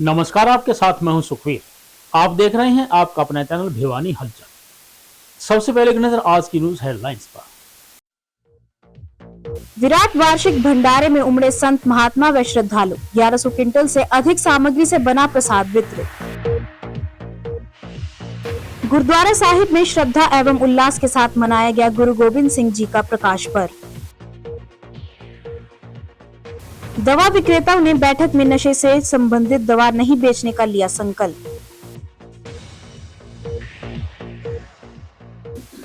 नमस्कार, आपके साथ मैं हूं सुखवीर। आप देख रहे हैं आपका अपना चैनल भिवानी हलचल। सबसे पहले एक नजर आज की न्यूज हेडलाइंस पर। विराट वार्षिक भंडारे में उमड़े संत महात्मा व श्रद्धालु। 1100 क्विंटल से अधिक सामग्री से बना प्रसाद वितरित। गुरुद्वारा साहिब में श्रद्धा एवं उल्लास के साथ मनाया गया गुरु गोविंद सिंह जी का प्रकाश पर्व। दवा विक्रेताओं ने बैठक में नशे से संबंधित दवा नहीं बेचने का लिया संकल्प।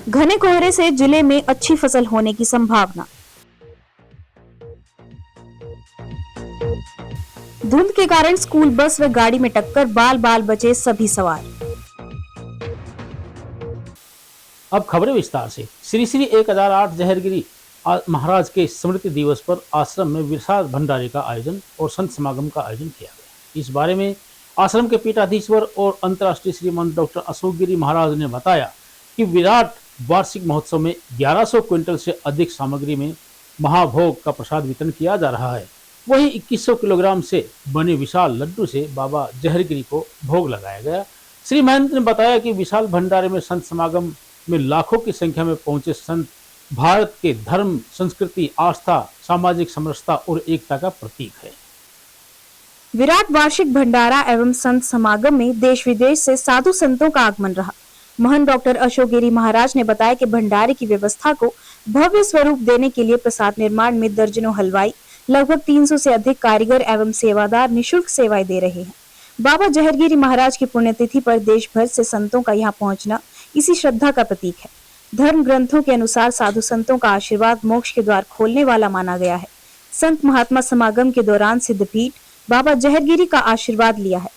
घने कोहरे से जिले में अच्छी फसल होने की संभावना। धुंध के कारण स्कूल बस व गाड़ी में टक्कर, बाल बाल बचे सभी सवार। अब खबरें विस्तार से। श्री श्री 1008 जहरगिरी महाराज के स्मृति दिवस पर आश्रम में विशाल भंडारे का आयोजन और संत समागम का आयोजन किया गया। इस बारे में आश्रम के पीठाधीश्वर और अंतर्राष्ट्रीय श्रीमंत डॉक्टर अशोक गिरी महाराज ने बताया कि विराट वार्षिक महोत्सव में 1100 क्विंटल से अधिक सामग्री में महाभोग का प्रसाद वितरण किया जा रहा है। वहीं 2100 किलोग्राम से बने विशाल लड्डू से बाबा जहरगिरी को भोग लगाया गया। श्री महंत ने बताया कि विशाल भंडारे में संत समागम में लाखों की संख्या में पहुंचे संत भारत के धर्म, संस्कृति, आस्था, सामाजिक समरसता और एकता का प्रतीक है। विराट वार्षिक भंडारा एवं संत समागम में देश विदेश से साधु संतों का आगमन रहा। महंत डॉक्टर अशोक गिरी महाराज ने बताया कि भंडारे की व्यवस्था को भव्य स्वरूप देने के लिए प्रसाद निर्माण में दर्जनों हलवाई, लगभग 300 से अधिक कारीगर एवं सेवादार निःशुल्क सेवाएं दे रहे हैं। बाबा जहरगिरी महाराज की पुण्यतिथि पर देश भर से संतों का यहाँ पहुंचना इसी श्रद्धा का प्रतीक है। धर्म ग्रंथों के अनुसार साधु संतों का आशीर्वाद मोक्ष के द्वार खोलने वाला माना गया है। संत महात्मा समागम के दौरान सिद्धपीठ बाबा जहरगिरी का आशीर्वाद लिया है।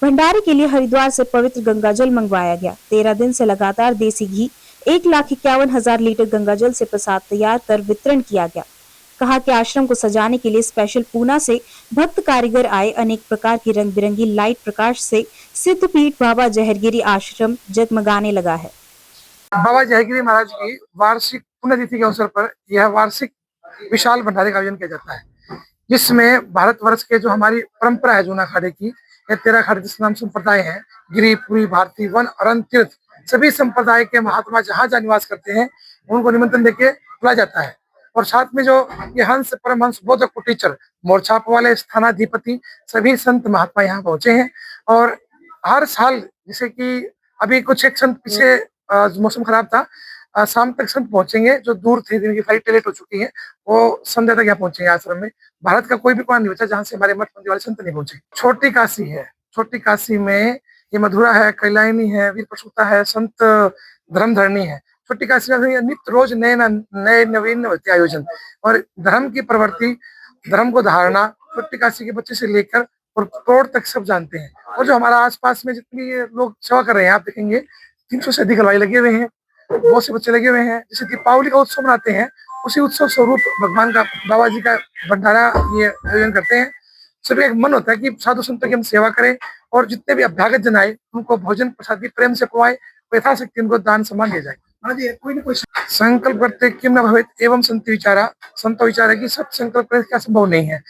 भंडारे के लिए हरिद्वार से पवित्र गंगाजल मंगवाया गया। 13 दिन से लगातार देसी घी 1,51,000 लीटर गंगाजल से प्रसाद तैयार कर वितरण किया गया। कहा कि आश्रम को सजाने के लिए स्पेशल पूना से भक्त कारीगर आए। अनेक प्रकार की रंग बिरंगी लाइट प्रकाश से सिद्धपीठ बाबा जहरगिरी आश्रम जगमगाने लगा है। बाबा जहरगिरी महाराज की वार्षिक पुण्यतिथि के अवसर पर यह वार्षिक विशाल भंडारे का आयोजन किया जाता है, जिसमें भारतवर्ष के जो हमारी परंपरा है जूना अखाड़े की, यह 13 अखाड़े जिस नाम संप्रदाय हैं, गिरी, पुरी, भारती, वन और अनंत तीर्थ, सभी संप्रदाय के महात्मा जहाँ जहाँ निवास करते हैं उनको निमंत्रण देके बुलाया जाता है। और साथ में जो ये हंस, परमहंस, बोधक, कुटीचर, मोरछाप वाले, स्थानाधिपति, सभी संत महात्मा यहाँ पहुंचे हैं। और हर साल जैसे कि अभी कुछ एक संत पीछे मौसम खराब था, शाम तक संत पहुंचेंगे। जो दूर थे, जिनकी फ्लाइट लेट हो चुकी है, वो संध्या तक यहाँ पहुंचेंगे आश्रम में। भारत का कोई भी कोना नहीं बचा जहाँ से हमारे मठ मंदिर वाले संत नहीं पहुंचे। छोटी काशी है, छोटी काशी में ये मधुरा है, कैलायनी है, वीर प्रसूता है, संत धर्मधरणी है। छोटी काशी में नित्य रोज नए नवीन आयोजन और धर्म की प्रवृत्ति, धर्म को धारणा छोटी काशी के बच्चे से लेकर और करोड़ तक सब जानते हैं। और जो हमारा आसपास में जितनी लोग सेवा कर रहे हैं, आप देखेंगे 300 से अधिक हलवाई लगे हुए हैं, बहुत से बच्चे लगे हुए हैं। जैसे दीपावली का उत्सव मनाते हैं, उसी उत्सव स्वरूप भगवान का, बाबा जी का भंडारा ये आयोजन करते हैं। सभी एक मन होता है कि साधु संतों की हम सेवा करें और जितने भी अभ्यागत जन आए उनको भोजन प्रसाद भी प्रेम से खुआए, यथाशक्ति उनको दान सम्मान दिया जाए। कोई ना कोई संकल्प करते किम न भवेत एवं संत विचारा, संत विचार है कि सब संकल्प करने का संभव नहीं है।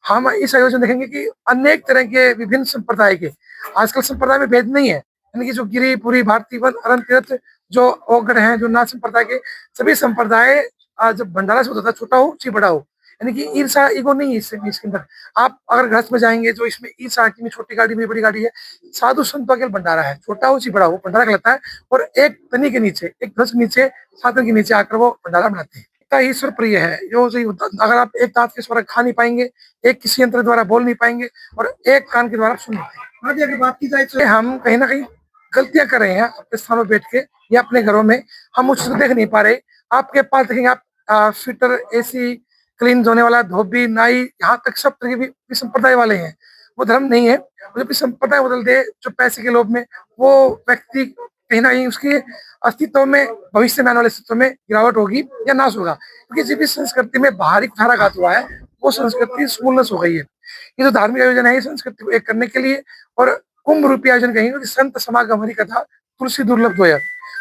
हम इस आयोजन देखेंगे कि अनेक तरह के विभिन्न संप्रदाय के, आजकल संप्रदाय में भेद नहीं है, यानी कि जो गिरी, पुरी, भारती, वन, अनंत तीर्थ, जो ओगढ़ हैं, जो नाथ संप्रदाय के, सभी संप्रदाय जब भंडारा से होता था, छोटा हो चाहे बड़ा हो, यानी कि ईर्षा, ईगो नहीं है इसके अंदर। आप अगर घर में जाएंगे जो इसमें ईर्षा की छोटी गाड़ी में बड़ी गाड़ी है, साधु संतों के भंडारा है, छोटा हो चाहे बड़ा हो, भंडारा कहलाता है। और एक तनी के नीचे, एक ध्वज के नीचे, साधन के नीचे आकर वो भंडारा बनाते हैं। ईश्वर प्रिय है। जो अगर आप एक दांत के स्वर खा नहीं पाएंगे, एक किसी यंत्र द्वारा बोल नहीं पाएंगे और एक कान के द्वारा सुन नहीं पाएंगे। अगर बात की जाए तो हम कहीं ना कहीं गलतियां कर रहे हैं अपने स्थानों में बैठ के या अपने घरों में, हम उस देख नहीं पा रहे। आपके पास देखेंगे आप फिटर, एसी, क्लीन होने वाला, धोबी, नाई, यहाँ तक सब तरह के संप्रदाय वाले हैं। वो धर्म नहीं है। जब संप्रदाय बदल दे जो पैसे के लोभ में, वो व्यक्ति कहीं ना कहीं उसके अस्तित्व में, भविष्य में आने वाले अस्तित्व में गिरावट होगी या नाश होगा। क्योंकि जिस भी संस्कृति में बाहरी कुठाराघात हुआ है, वो संस्कृति शून्यस हो गई है। ये जो धार्मिक आयोजन है, ये संस्कृति को एक करने के लिए और कुंभ रूपी आयोजन कहेंगे कि संत समागम हरि कथा तुलसी दुर्लभ द्वय।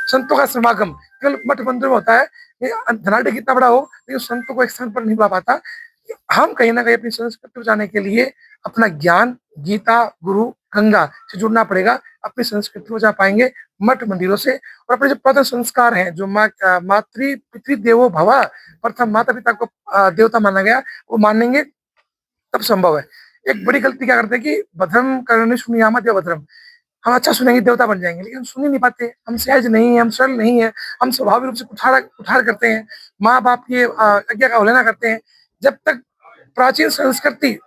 संतों का समागम केवल मठ मंदिर में होता है। धनाढ़ कितना बड़ा हो, लेकिन संतों को एक स्थान पर नहीं ला पाता। हम कहीं ना कहीं अपनी संस्कृति बचाने के लिए अपना ज्ञान गीता, गुरु, गंगा से जुड़ना पड़ेगा। अपनी संस्कृति को जा पाएंगे मठ मंदिरों से, और अपने जो प्रथम संस्कार हैं, जो मातृ पितृ देवो भव, प्रथम माता पिता को देवता माना गया, वो मानेंगे तब संभव है। एक बड़ी गलती क्या करते हैं कि भद्रम कर्णे सुनियामा देव भद्रम, हम अच्छा सुनेंगे देवता बन जाएंगे, लेकिन हम सुन ही नहीं पाते। हम सहज नहीं है, हम सरल नहीं है, हम स्वाभाविक रूप से कुठार करते हैं, माँ बाप की आज्ञा का अवहेलना करते हैं। जब तक प्राचीन संस्कृति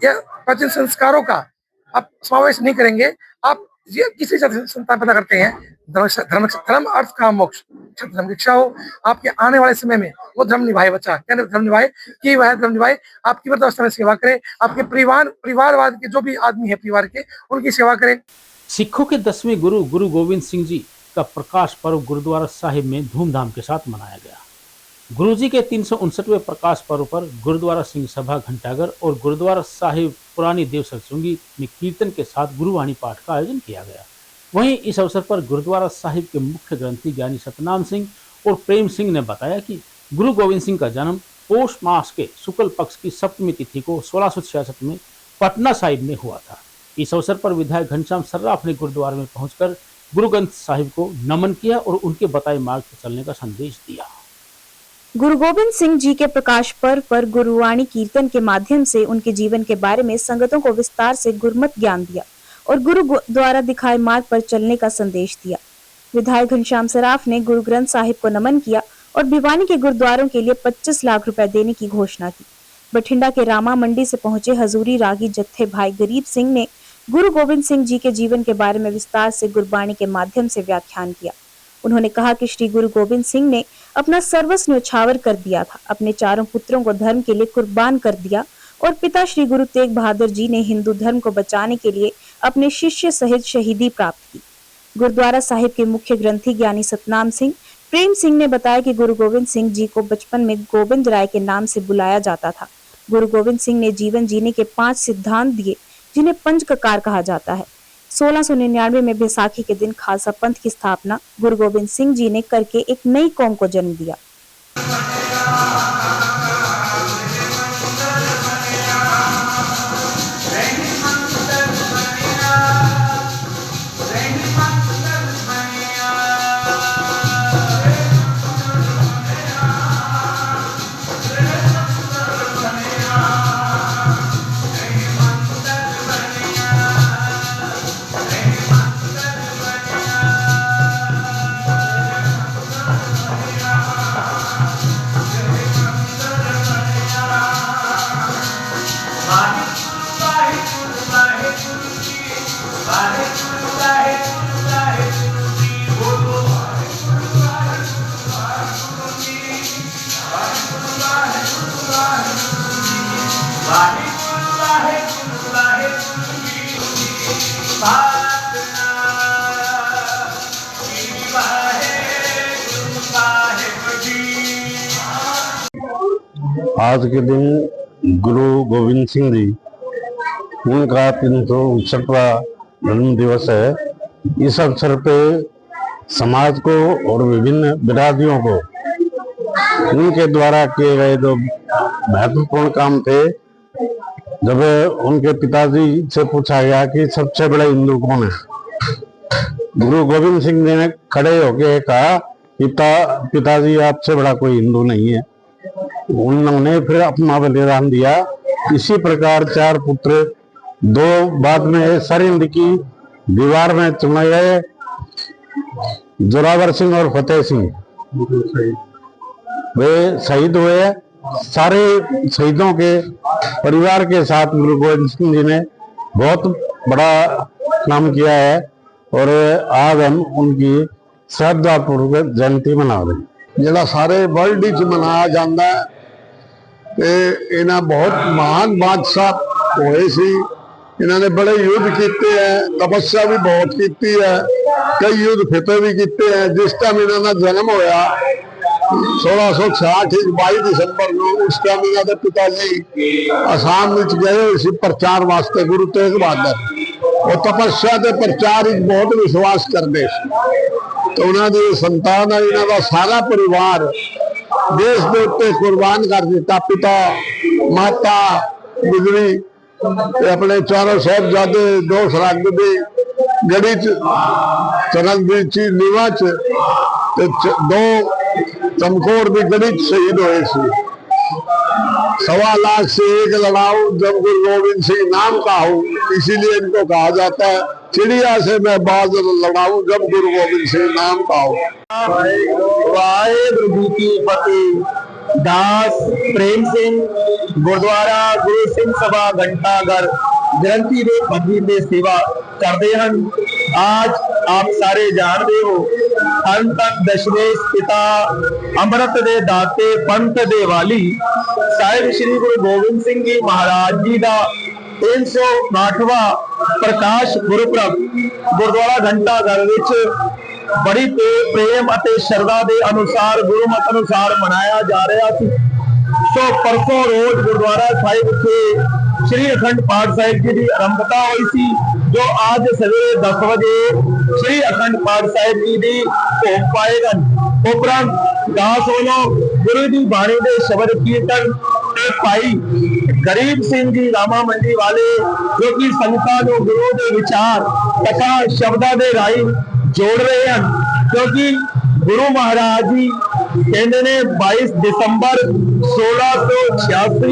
या प्राचीन संस्कारों का आप समावेश नहीं करेंगे, आप ये किसी संतान पैदा करते हैं, धर्म अर्थ काम मोक्ष, धर्म की इच्छा हो, आपके आने वाले समय में वो धर्म निभाए। बच्चा क्या धर्म निभाए कि वह धर्म निभाए, आपकी वृद्धावस्था में सेवा करे, आपके परिवारवाद के जो भी आदमी है परिवार के, उनकी सेवा करे। सिखों के 10वें गुरु गुरु गोविंद सिंह जी का प्रकाश पर्व गुरुद्वारा साहिब में धूमधाम के साथ मनाया गया। गुरुजी के 359वें प्रकाश पर्व पर गुरुद्वारा सिंह सभा घंटाघर और गुरुद्वारा साहिब पुरानी देव सत्संगी में कीर्तन के साथ गुरुवाणी पाठ का आयोजन किया गया। वहीं इस अवसर पर गुरुद्वारा साहिब के मुख्य ग्रंथी ज्ञानी सतनाम सिंह और प्रेम सिंह ने बताया कि गुरु गोविंद सिंह का जन्म पौष मास के शुक्ल पक्ष की सप्तमी तिथि को 1666 में पटना साहिब में हुआ था। इस अवसर पर विधायक घनश्याम सर्राफ ने गुरुद्वारे में पहुंचकर गुरु ग्रंथ साहिब को नमन किया और उनके बताए मार्ग पर चलने का संदेश दिया। गुरु गोविंद सिंह जी के प्रकाश पर्व पर गुरुवाणी कीर्तन के माध्यम से उनके जीवन के बारे में संगतों को विस्तार से गुरमत ज्ञान दिया और गुरु द्वारा दिखाए मार्ग पर चलने का संदेश दिया। विधायक घनश्याम सर्राफ ने गुरु ग्रंथ साहिब को नमन किया और भिवानी के गुरुद्वारों के लिए 25 लाख रुपए देने की घोषणा की। बठिंडा के रामा मंडी से पहुंचे हजूरी रागी जत्थे भाई गरीब सिंह ने गुरु गोविंद सिंह जी के जीवन के बारे में विस्तार से गुरबाणी के माध्यम से व्याख्यान किया। उन्होंने कहा कि श्री गुरु गोविंद सिंह ने अपना सर्वस्व न्यौछावर कर दिया था, अपने चारों पुत्रों को धर्म के लिए कुर्बान कर दिया और पिता श्री गुरु तेग बहादुर जी ने हिंदू धर्म को बचाने के लिए अपने शिष्य सहित शहीदी प्राप्त की। गुरुद्वारा साहिब के मुख्य ग्रंथी ज्ञानी सतनाम सिंह प्रेम सिंह ने बताया कि गुरु गोविंद सिंह जी को बचपन में गोविंद राय के नाम से बुलाया जाता था। गुरु गोविंद सिंह ने जीवन जीने के 5 सिद्धांत दिए जिन्हें पंच ककार कहा जाता है। 1699 में बैसाखी के दिन खालसा पंथ की स्थापना गुरु गोविंद सिंह जी ने करके एक नई कौम को जन्म दिया। आज के दिन गुरु गोविंद सिंह जी उनका 359वां जन्म दिवस है। इस अवसर पे समाज को और विभिन्न बिरादरियों को उनके द्वारा किए गए जो महत्वपूर्ण काम थे, जब उनके पिताजी से पूछा गया कि सबसे बड़े हिंदू कौन है, गुरु गोविंद सिंह जी ने खड़े होकर कहा पिताजी आपसे बड़ा कोई हिंदू नहीं है। उन्होंने फिर अपना बलिदान दिया। इसी प्रकार 4 पुत्र, 2 बाद में सरहिंद की दीवार में चुने गए, जोरावर सिंह और फतेह सिंह, वे शहीद हुए। सारे शहीदों के परिवार के साथ गुरु गोविंद सिंह जी ने बहुत बड़ा काम किया है और आज हम उनकी श्रद्धापूर्वक जयंती मना रहे हैं। ਜਿਹੜਾ ਸਾਰੇ ਵਰਲਡ ਵਿੱਚ ਮਨਾਇਆ ਜਾਂਦਾ ਹੈ ਤੇ ਇਹਨਾਂ ਬਹੁਤ ਮਹਾਨ ਬਾਦਸ਼ਾਹ ਹੋਏ ਸੀ। ਇਹਨਾਂ ਨੇ ਬੜੇ ਯੁੱਧ ਕੀਤੇ ਹੈ, ਤਪੱਸਿਆ ਵੀ ਬਹੁਤ ਕੀਤੀ ਹੈ, ਕਈ ਯੁੱਧ ਫਤਿਹ ਵੀ ਕੀਤੇ ਹੈ। ਜਿਸ ਟਾਈਮ ਇਹਨਾਂ ਦਾ ਜਨਮ ਹੋਇਆ 1666 22 ਦਸੰਬਰ ਨੂੰ, ਉਸ ਟਾਈਮ ਇਹਨਾਂ ਦੇ ਪਿਤਾ ਜੀ ਆਸਾਮ ਵਿੱਚ ਗਏ ਹੋਏ ਸੀ ਪ੍ਰਚਾਰ ਵਾਸਤੇ। ਗੁਰੂ ਤੇਗ ਬਹਾਦਰ ਉਹ ਤਪੱਸਿਆ ਤੇ ਪ੍ਰਚਾਰ ਵਿੱਚ ਬਹੁਤ ਵਿਸ਼ਵਾਸ ਕਰਦੇ ਸੀ। तो उन्होंने संतान है, इन्हों का सारा परिवार देश के उत्ते कुर्बान कर दिता। पिता माता गुजरी ਤੇ ਆਪਣੇ ਚਾਰੋਂ ਸਾਹਿਬਜ਼ਾਦੇ ਦੋ ਸਰਹੰਦ ਦੀ ਗੜੀ ਚ ਸਰਹੰਦ ਦੀ ਚ ਨੀਵਾਂ ਚ ਤੇ ਦੋ चमकौर की गढ़ी शहीद हुए थे। 1.25 लाख से एक लड़ाऊ जब गुरु गोविंद सिंह नाम का हूँ, इसीलिए इनको कहा जाता है चिड़िया से मैं बाज लड़ाऊ जब गुरु गोविंद सिंह नाम का हूँ। वाहेगुरु जी की फतेह। दास प्रेम सिंह गुरुद्वारा गुरु सिंह सभा घंटाघर ग्रंथी दे पदवी में सेवा करते हैं। आज आप सारे जानते हो धन धन दशमेश पिता अमृत दे दाते पंथ दे वाली साहिब श्री गुरु गोविंद सिंह जी महाराज जी का 359वां प्रकाश गुरपुरब गुरुद्वारा घंटाघर विच बड़ी प्रेम और श्रद्धा के अनुसार गुरुमत अनुसार मनाया जा रहा थी। सो परसों रोज गुरुद्वारा साहिब के श्री अखंड पाठ साहिब जी की आरंभता हुई थी, जो आज सवेरे 10 बजे श्री अखंड पाठ साहिब जी की भोग पाएगा। उपरंत दास वालों गुरु जी बाणी के शब्द कीर्तन ते भाई गरीब सिंह जी रामा मंडी वाले जो कि संगतां नूं गुरु के विचार कथा शब्दां दे राही जोड़ रहे हैं, क्योंकि गुरु महाराज जी कहते ने 22 दिसंबर 1686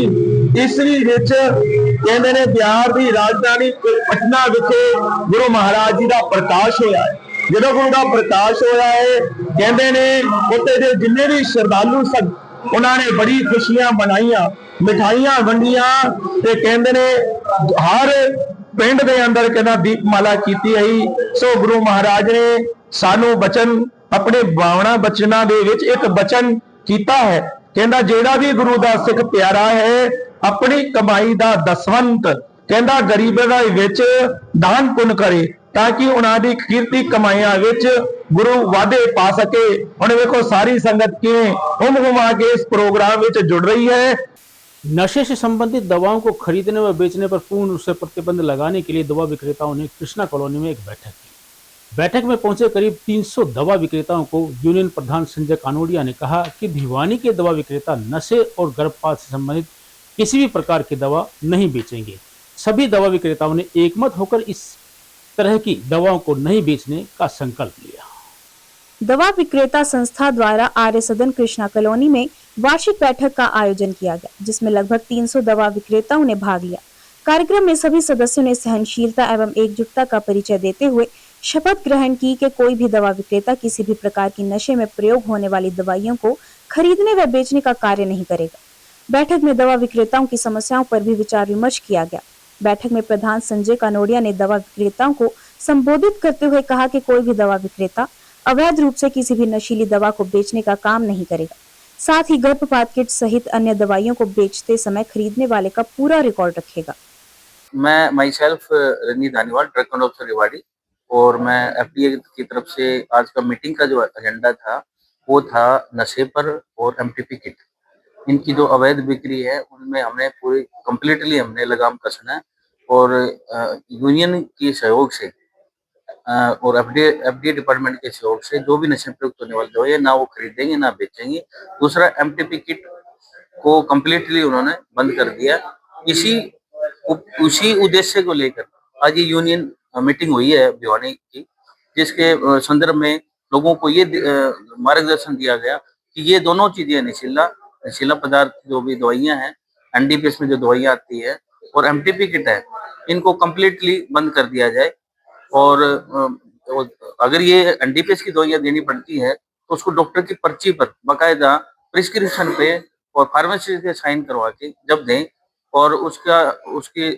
ईस्वी विच कहते ने बिहार की राजधानी पटना विखे गुरु महाराज जी का प्रकाश होया है। जो गुरु का प्रकाश होया है कहते ने उत्ते दे जिन्ने भी श्रद्धालु सन उन्होंने बड़ी खुशियां मनाइया, मिठाइयां वंडियां ते कहते ने हर पिंड दे अंदर कहना दीपमाला कीती गई। सो गुरु महाराज ने सानू बचन अपने 52 बचना दे विच एक बचन कीता है, कहंदा जेड़ा भी गुरु दा सिख प्यारा है अपनी कमाई दा दसवंत कहंदा गरीबां दे विच दान पुन करे ताकि उन्हां दी कीर्ति कमाईआं विच गुरु वादे पा सके। हुण वेखो सारी संगत किवें घुमा के इस प्रोग्राम विच जुड़ रही है। नशे से संबंधित दवाओं को खरीदने व बेचने पर पूर्ण रूप से प्रतिबंध लगाने के लिए दवा विक्रेताओं ने कृष्णा कॉलोनी में एक बैठक की। बैठक में पहुंचे करीब 300 दवा विक्रेताओं को यूनियन प्रधान संजय कानोडिया ने कहा कि भिवानी के दवा विक्रेता नशे और गर्भपात से संबंधित किसी भी प्रकार की दवा नहीं बेचेंगे। सभी दवा विक्रेताओं ने एकमत होकर इस तरह की दवाओं को नहीं बेचने का संकल्प लिया। दवा विक्रेता संस्था द्वारा आर्य सदन कृष्णा कॉलोनी में वार्षिक बैठक का आयोजन किया गया, जिसमें लगभग 300 दवा विक्रेताओं ने भाग लिया। कार्यक्रम में सभी सदस्यों ने सहनशीलता एवं एकजुटता का परिचय देते हुए शपथ ग्रहण की कि कोई भी दवा विक्रेता किसी भी प्रकार की नशे में प्रयोग होने वाली दवाइयों को खरीदने व बेचने का कार्य नहीं करेगा। बैठक में दवा विक्रेताओं की समस्याओं पर भी विचार विमर्श किया गया। बैठक में प्रधान संजय कानोडिया ने दवा विक्रेताओं को संबोधित करते हुए कहा कि कोई भी दवा विक्रेता अवैध रूप से किसी भी नशीली दवा को बेचने का काम नहीं करेगा। साथ ही गर्भपात किट सहित अन्य दवाइयों को बेचते समय खरीदने वाले का पूरा रिकॉर्ड रखेगा। मैं myself Rajni Dhaniwal drug control officer Rewari, और मैं एफडीए की तरफ से आज का मीटिंग का जो एजेंडा था वो था नशे पर और एमटीपी किट। इनकी जो अवैध बिक्री है उनमें हमने पूरी कंप्लीटली हमने लगाम कसना है, और यूनियन के सहयोग से और एफडीए डिपार्टमेंट के सहयोग से जो भी नशे में प्रयुक्त होने वाली दवाई है ना वो खरीदेंगे ना बेचेंगे। दूसरा एमटीपी किट को कंप्लीटली उन्होंने बंद कर दिया। उसी उद्देश्य को लेकर आज ये यूनियन मीटिंग हुई है भिवानी की, जिसके संदर्भ में लोगों को ये मार्गदर्शन दिया गया कि ये दोनों चीजें नशीला पदार्थ जो भी दवाइयां हैं, एनडीपीएस में जो दवाइयां आती है और एमटीपी किट है, इनको कंप्लीटली बंद कर दिया जाए। और अगर ये एनडीपीएस की दवाइयां देनी पड़ती है तो उसको डॉक्टर की पर्ची पर बाकायदा प्रिस्क्रिप्शन पे और फार्मेसी से साइन करवा के जब दें, और उसकी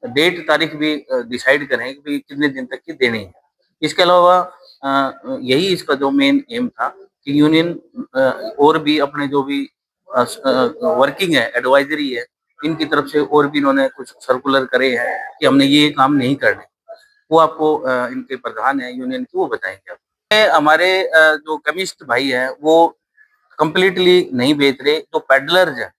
डेट तारीख भी डिसाइड करें कि कितने दिन तक की देनी है। इसके अलावा यही इसका जो मेन एम था कि यूनियन और भी अपने जो भी वर्किंग है, एडवाइजरी है, इनकी तरफ से और भी इन्होंने कुछ सर्कुलर करे हैं कि हमने ये काम नहीं करने। वो आपको इनके प्रधान है यूनियन के, वो बताएंगे। हमारे जो केमिस्ट भाई है वो कंप्लीटली नहीं बेच रहे। जो पेडलर्स है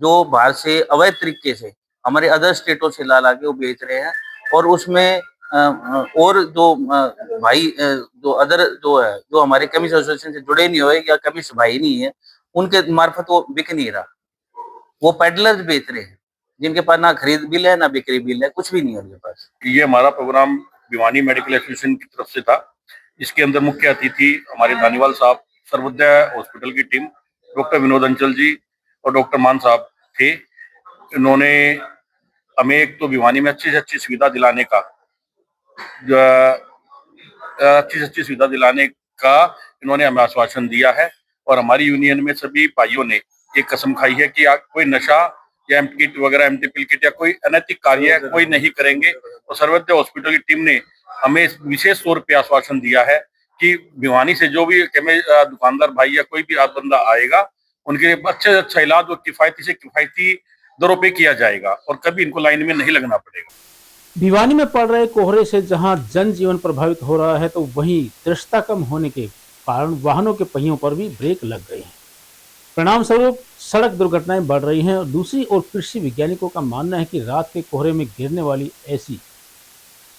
जो बाहर से अवैध तरीके से हमारे अदर स्टेटों से ला के वो बेच रहे हैं, और उसमें और जो भाई जो अदर जो है जो हमारे केमिस्ट एसोसिएशन से जुड़े नहीं हुए या केमिस्ट भाई नहीं है, उनके मार्फत वो बिक नहीं रहा, वो पेडलर्स बेच रहे हैं। जिनके पास ना खरीद बिल है ना बिक्री बिल है, कुछ भी नहीं है उनके पास। ये हमारा प्रोग्राम भिवानी मेडिकल एसोसिएशन की तरफ से था। इसके अंदर मुख्य अतिथि हमारे धानीवाल साहब, सर्वोदय हॉस्पिटल की टीम, डॉक्टर विनोद अंचल जी और डॉक्टर मान साहब थे। इन्होंने हमें एक तो भिवानी में अच्छी से अच्छी सुविधा दिलाने का इन्होंने हमें आश्वासन दिया है। और हमारी यूनियन में सभी भाइयों ने एक कसम खाई है कि कोई नशा या एम किट वगैरह, एमटी पिल किट या कोई अनैतिक कार्य कोई नहीं करेंगे। और सर्वोदय हॉस्पिटल की टीम ने हमें विशेष तौर पे आश्वासन दिया है कि भिवानी से जो भी दुकानदार भाई या कोई भी बंदा आएगा, उनके अच्छे से अच्छा इलाज और किफायती दरों पे किया जाएगा और कभी इनको लाइन में नहीं लगना पड़ेगा। भिवानी में पड़ रहे कोहरे से जहां जनजीवन प्रभावित हो रहा है, तो वहीं दृश्यता कम होने के कारण वाहनों के पहियों पर भी ब्रेक लग गए हैं। परिणाम स्वरूप सड़क दुर्घटनाएं बढ़ रही हैं। और दूसरी ओर कृषि वैज्ञानिकों का मानना है कि रात के कोहरे में गिरने वाली ऐसी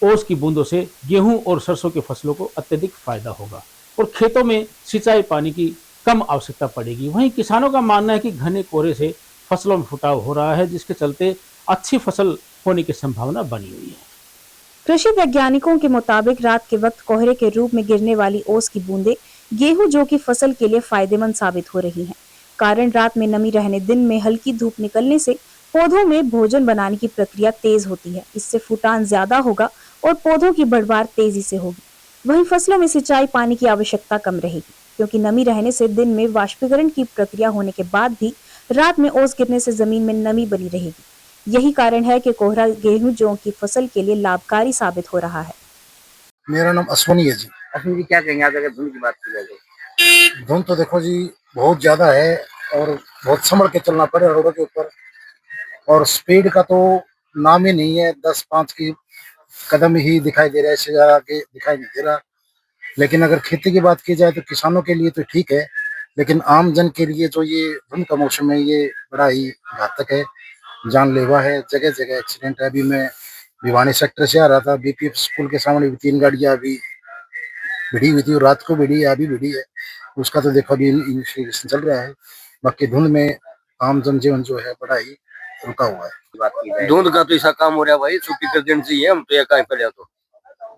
ओस की बूंदों से गेहूं और सरसों की फसलों को अत्यधिक फायदा होगा और खेतों में सिंचाई पानी की कम आवश्यकता पड़ेगी। वहीं किसानों का मानना है कि घने कोहरे से फसलों में फुटाव हो रहा है, जिसके चलते अच्छी फसल होने की संभावना बनी हुई है। कृषि वैज्ञानिकों के मुताबिक रात के वक्त कोहरे के रूप में गिरने वाली ओस की बूंदें गेहूं जो कि फसल के लिए फायदेमंद साबित हो रही हैं। कारण रात में नमी रहने, दिन में हल्की धूप निकलने से पौधों में भोजन बनाने की प्रक्रिया तेज होती है। इससे फूटान ज्यादा होगा और पौधों की बढ़वार तेजी से होगी। वहीं फसलों में सिंचाई पानी की आवश्यकता कम रहेगी, क्योंकि नमी रहने से दिन में वाष्पीकरण की प्रक्रिया होने के बाद भी रात में ओस गिरने से जमीन में नमी बनी रहेगी। यही कारण है कि कोहरा गेहूं जौ की फसल के लिए लाभकारी साबित हो रहा है। मेरा नाम अश्वनी है जी। अश्विनी जी, क्या कहेंगे आप अगर धुंध की बात की जाए तो? धुंध तो देखो जी बहुत ज्यादा है और बहुत संभल के चलना पड़े रोडों के ऊपर, और स्पीड का तो नाम ही नहीं है। 10-5 की कदम ही दिखाई दे रहा है, इससे ज्यादा आगे दिखाई नहीं दे रहा। लेकिन अगर खेती की बात की जाए तो किसानों के लिए तो ठीक है, लेकिन आम जन के लिए जो ये धुंध का मौसम है ये बड़ा ही घातक है, जानलेवा है। जगह जगह एक्सीडेंट है। अभी मैं भिवानी सेक्टर से आ रहा था, बीपीएफ स्कूल के सामने भी 3 गाड़ियां अभी भिड़ी हुई थी, रात को भिड़ी है, अभी भिड़ी है। उसका तो देखो अभी इन्वेस्टिगेशन चल रहा है। बाकी धुंध में आम जनजीवन जो है बड़ा ही रुका हुआ है। धुंध का तो ऐसा काम हो रहा है भाई, छुट्टी कर देनी चाहिए हम तो, या कहीं पर तो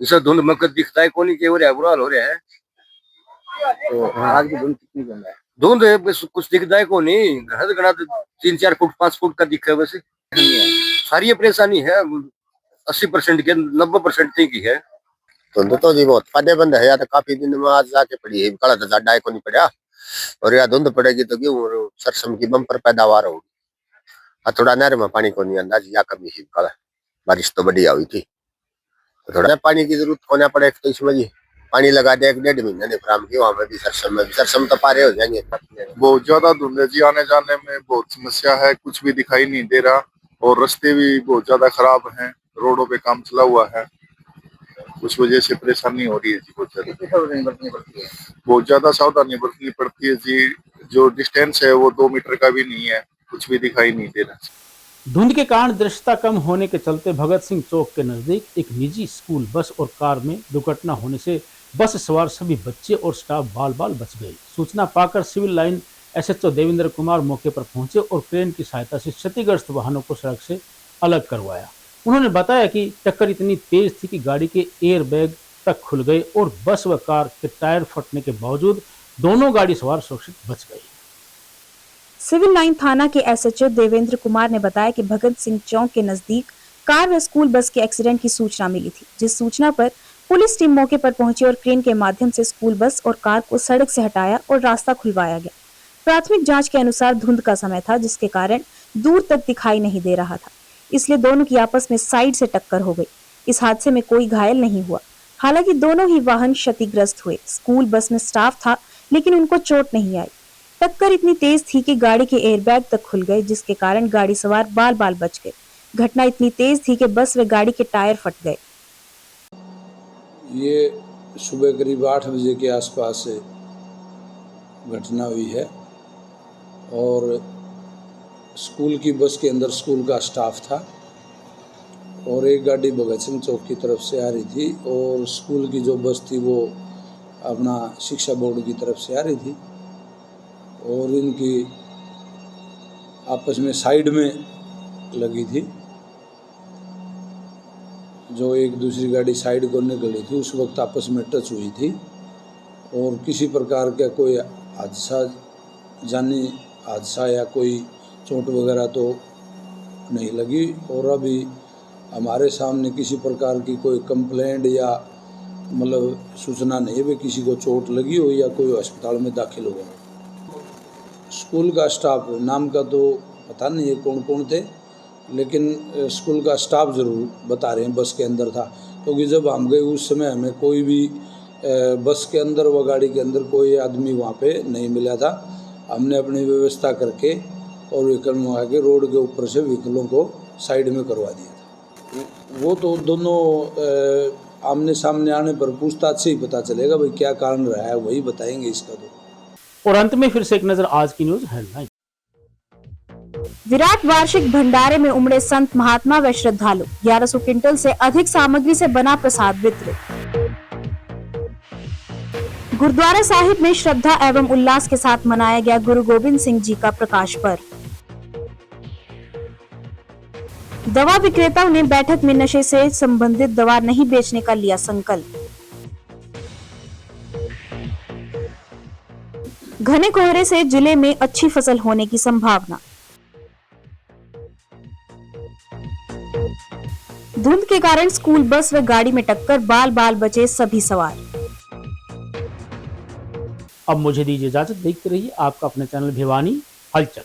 इसे धुंध में कुछ दिखता है कौन, क्या हो रहा है, बुरा हाल हो रहा है। तो आज की धुंध कितनी कम है? धुंध कुछ दिखता है कौन, घना 3-4 फुट 5 फुट का दिखा है। वैसे सारी ये परेशानी है 80% के 90% की है। धुंध तो जी बहुत फायदेमंद है। या तो काफी दिन में आज जाके पड़ी है, कड़ा तो ज्यादा को नहीं पड़ा, और या धुंध पड़ेगी तो गेहूं सरसों की बम्पर पैदावार होगी। थोड़ा नहर में पानी को नहीं अंदाज या कमी ही कड़ा, बारिश तो बढ़िया हुई थी, तो थोड़ा पानी की जरूरत होना पड़े। तो इसमें जी पानी लगा दे 1-1.5 महीने ने फ्राम की, वहां में भी सरसों तो पारे हो जाएंगे। बहुत ज्यादा धुंध है जी, आने जाने में बहुत समस्या है, कुछ भी दिखाई नहीं दे रहा, और रास्ते भी बहुत ज्यादा खराब हैं, रोडों पे काम चला हुआ है, उस वजह से परेशानी हो रही है जी। बहुत ज्यादा सावधानी बरतनी पड़ती है जी। जो डिस्टेंस है वो 2 मीटर का भी नहीं है, कुछ भी दिखाई नहीं दे रहा। धुंध के कारण दृश्यता कम होने के चलते भगत सिंह चौक के नजदीक एक निजी स्कूल बस और कार में दुर्घटना होने से बस सवार सभी बच्चे और स्टाफ बाल बाल बच गए। सूचना पाकर civil line SHO Devendra Kumar मौके पर पहुंचे और क्रेन की सहायता से क्षतिग्रस्त वाहनों को सड़क से अलग करवाया। उन्होंने बताया कि टक्कर इतनी तेज थी कि गाड़ी के एयर बैग तक खुल गए और बस व कार के टायर फटने के बावजूद दोनों गाड़ी सवार सुरक्षित बच गए। सिविल लाइन थाना के एसएचओ देवेंद्र कुमार ने बताया कि भगत सिंह चौक के नजदीक कार व स्कूल बस के एक्सीडेंट की सूचना मिली थी, जिस सूचना पर पुलिस टीम मौके पर पहुंची और क्रेन के माध्यम से स्कूल बस और कार को सड़क से हटाया और रास्ता खुलवाया गया। प्राथमिक जांच के अनुसार धुंध का समय था, जिसके कारण दूर तक दिखाई नहीं दे रहा था, इसलिए दोनों की आपस में साइड से टक्कर हो गई। इस हादसे में कोई घायल नहीं हुआ, हालांकि दोनों ही वाहन क्षतिग्रस्त हुए। स्कूल बस में स्टाफ था, लेकिन उनको चोट नहीं आई। टक्कर इतनी तेज थी कि गाड़ी के एयरबैग तक खुल गए, जिसके कारण गाड़ी सवार बाल बाल बच गए। घटना इतनी तेज थी कि बस व गाड़ी के टायर फट गए। ये सुबह करीब 8 बजे के आसपास से घटना हुई है, और स्कूल की बस के अंदर स्कूल का स्टाफ था और एक गाड़ी भगत सिंह चौक की तरफ से आ रही थी, और स्कूल की जो बस थी वो अपना शिक्षा बोर्ड की तरफ से आ रही थी, और इनकी आपस में साइड में लगी थी, जो एक दूसरी गाड़ी साइड को निकली थी, उस वक्त आपस में टच हुई थी और किसी प्रकार का कोई हादसा, जानी हादसा या कोई चोट वगैरह तो नहीं लगी। और अभी हमारे सामने किसी प्रकार की कोई कंप्लेंट या मतलब सूचना नहीं है भी किसी को चोट लगी हो या कोई अस्पताल में दाखिल हुआ। स्कूल का स्टाफ, नाम का तो पता नहीं है कौन कौन थे, लेकिन स्कूल का स्टाफ ज़रूर बता रहे हैं बस के अंदर था, क्योंकि जब हम गए उस समय हमें कोई भी बस के अंदर व गाड़ी के अंदर कोई आदमी वहाँ पे नहीं मिला था। हमने अपनी व्यवस्था करके और व्हीकल मंगा के रोड के ऊपर से व्हीकलों को साइड में करवा दिया था। वो तो दोनों आमने सामने आने पर पूछताछ से ही पता चलेगा भाई क्या कारण रहा है, वही बताएंगे इसका तो। और अंत में फिर से एक नजर आज की न्यूज हेडलाइन। विराट वार्षिक भंडारे में उमड़े संत महात्मा व श्रद्धालु, 1100 क्विंटल से अधिक सामग्री से बना प्रसाद वितरित। गुरुद्वारा साहिब में श्रद्धा एवं उल्लास के साथ मनाया गया गुरु गोविंद सिंह जी का प्रकाश पर्व। दवा विक्रेताओं ने बैठक में नशे से संबंधित दवा नहीं बेचने का लिया संकल्प। घने कोहरे से जिले में अच्छी फसल होने की संभावना। धुंध के कारण स्कूल बस व गाड़ी में टक्कर, बाल बाल बचे सभी सवार। अब मुझे दीजिए इजाजत, देखते रहिए आपका अपने चैनल भिवानी हलचल।